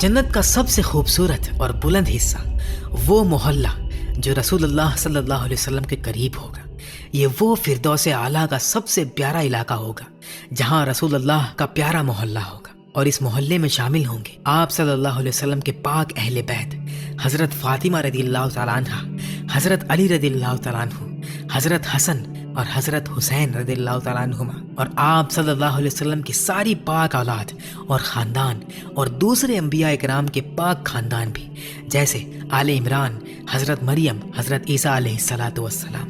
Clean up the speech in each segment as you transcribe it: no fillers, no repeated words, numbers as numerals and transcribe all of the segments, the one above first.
جنت کا سب سے خوبصورت اور بلند حصہ وہ محلہ جو رسول اللہ صلی اللہ علیہ وسلم کے قریب ہوگا. یہ وہ فردوس اعلیٰ کا سب سے پیارا علاقہ ہوگا جہاں رسول اللہ کا پیارا محلہ ہوگا. اور اس محلے میں شامل ہوں گے آپ صلی اللہ علیہ وسلم کے پاک اہل بیت، حضرت فاطمہ رضی اللہ تعالیٰ عنہ، حضرت علی رضی اللہ تعالیٰ عنہ، حضرت حسن اور حضرت حسین رضی اللہ تعالیٰ عنہما، اور آپ صلی اللہ علیہ وسلم کی ساری پاک اولاد اور خاندان، اور دوسرے انبیاء اکرام کے پاک خاندان بھی، جیسے آل عمران، حضرت مریم، حضرت عیسیٰ علیہ السلام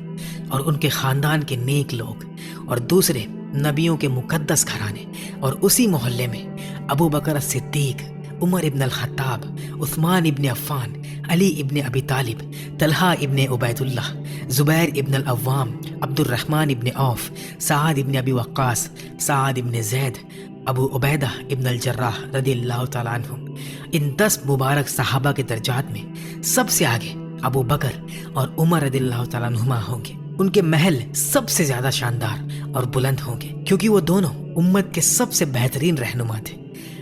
اور ان کے خاندان کے نیک لوگ، اور دوسرے نبیوں کے مقدس گھرانے. اور اسی محلے میں ابو بکر صدیق، عمر ابن الخطاب، عثمان ابن عفان، علی ابن ابی طالب، طلحہ ابن عبید اللہ، زبیر ابن العوام، عبد الرحمن ابن عوف، سعد ابن ابی وقاص، سعد ابن زید، ابو عبیدہ ابن الجراح رضی اللہ تعالیٰ عنہ. ان 10 مبارک صحابہ کے درجات میں سب سے آگے ابو بکر اور عمر رضی اللہ تعالیٰ عنہما ہوں گے. ان کے محل سب سے زیادہ شاندار اور بلند ہوں گے کیونکہ وہ دونوں امت کے سب سے بہترین رہنما تھے.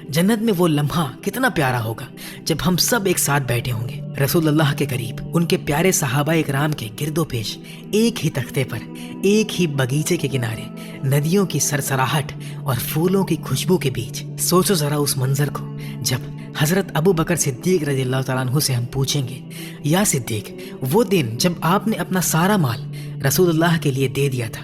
جنت میں وہ لمحہ کتنا پیارا ہوگا جب ہم سب ایک ساتھ بیٹھے ہوں گے رسول اللہ کے قریب، ان کے پیارے صحابہ اکرام کے گرد و پیش، ایک ہی تختے پر، ایک ہی باغیچے کے کنارے، ندیوں کی سرسراہٹ اور پھولوں کی خوشبو کے بیچ. سوچو ذرا اس منظر کو جب حضرت ابو بکر صدیق رضی اللہ تعالیٰ عنہ سے ہم پوچھیں گے، یا صدیق، وہ دن جب آپ نے اپنا سارا مال رسول اللہ کے لیے دے دیا تھا،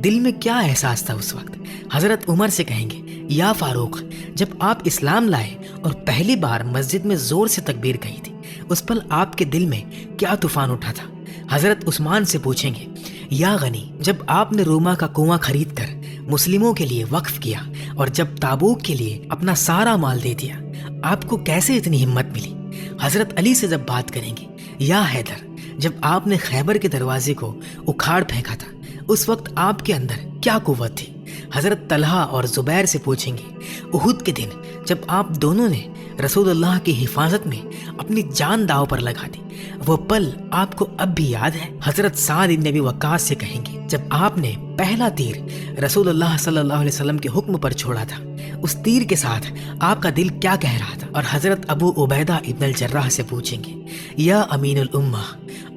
دل میں کیا احساس تھا اس وقت؟ حضرت عمر سے کہیں گے، یا فاروق، جب آپ اسلام لائے اور پہلی بار مسجد میں زور سے تکبیر کہی تھی، اس پل آپ کے دل میں کیا طوفان اٹھا تھا؟ حضرت عثمان سے پوچھیں گے، یا غنی، جب آپ نے روما کا کنواں خرید کر مسلموں کے لیے وقف کیا اور جب تابوک کے لیے اپنا سارا مال دے دیا، آپ کو کیسے اتنی ہمت ملی؟ حضرت علی سے جب بات کریں گے، یا حیدر، جب آپ نے خیبر کے دروازے کو اکھاڑ پھینکا تھا، اس وقت آپ کے اندر کیا قوت تھی؟ حضرت طلحہ اور زبیر سے پوچھیں گے، احد کے دن جب آپ دونوں نے رسول اللہ کی حفاظت میں اپنی جان داؤ پر لگا دی، وہ پل آپ کو اب بھی یاد ہے؟ حضرت سعد بن ابی وقاص سے کہیں گے، جب آپ نے پہلا تیر رسول اللہ صلی اللہ علیہ وسلم کے حکم پر چھوڑا تھا، اس تیر کے ساتھ آپ کا دل کیا کہہ رہا تھا؟ اور حضرت ابو عبیدہ ابن الجراح سے پوچھیں گے، یا امین الامہ،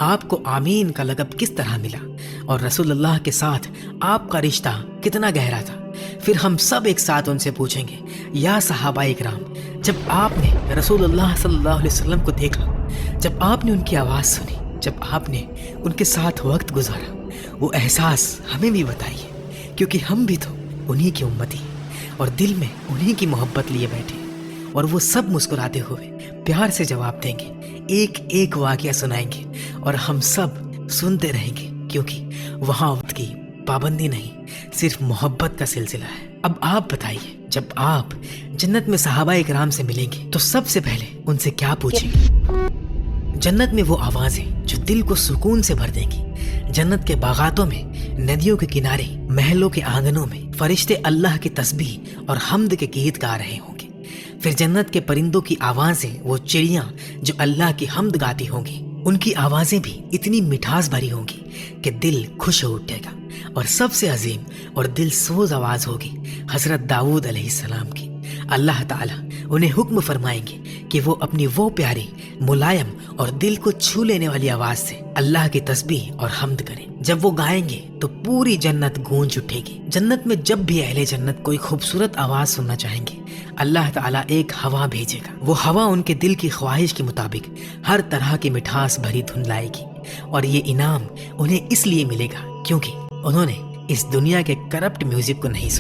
آپ کو آمین کا لقب کس طرح ملا اور رسول اللہ کے ساتھ آپ کا رشتہ کتنا گہرا تھا؟ پھر ہم سب ایک ساتھ ان سے پوچھیں گے، یا صحابہ اکرام، جب آپ نے رسول اللہ صلی اللہ علیہ وسلم کو دیکھا، جب آپ نے ان کی آواز سنی، جب آپ نے ان کے ساتھ وقت گزارا، وہ احساس ہمیں بھی بتائیے، کیونکہ ہم بھی تو انہی کی امتی اور دل میں انہی کی محبت لیے بیٹھے. اور وہ سب مسکراتے ہوئے پیار سے جواب دیں گے، ایک ایک واقعہ سنائیں گے اور ہم سب سنتے رہیں گے، کیونکہ وہاں وقت کی پابندی نہیں، صرف محبت کا سلسلہ ہے. اب آپ بتائیے، جب آپ جنت میں صحابہ اکرام سے ملیں گے تو سب سے پہلے ان سے کیا پوچھیں گے؟ جنت میں وہ آوازیں جو دل کو سکون سے بھر دیں گی. جنت کے باغاتوں میں، ندیوں کے کنارے، محلوں کے آنگنوں میں فرشتے اللہ کی تسبیح اور حمد کے گیت گا رہے ہوں گے. پھر جنت کے پرندوں کی آوازیں، وہ چڑیاں جو اللہ کی حمد گاتی ہوں گی، ان کی آوازیں بھی اتنی مٹھاس بھری ہوں گی کہ دل خوش ہو اٹھے گا. اور سب سے عظیم اور دل سوز آواز ہوگی حضرت داؤد علیہ السلام کی. اللہ تعالیٰ انہیں حکم فرمائیں گے کہ وہ اپنی وہ پیاری، ملائم اور دل کو چھو لینے والی آواز سے اللہ کی تسبیح اور حمد کریں. جب وہ گائیں گے تو پوری جنت گونج اٹھے گی. جنت میں جب بھی اہل جنت کوئی خوبصورت آواز سننا چاہیں گے، اللہ تعالیٰ ایک ہوا بھیجے گا. وہ ہوا ان کے دل کی خواہش کے مطابق ہر طرح کی مٹھاس بھری دھن لائے گی. اور یہ انعام انہیں اس لیے ملے گا کیونکہ انہوں نے اس دنیا کے کرپٹ میوزک کو نہیں سنا.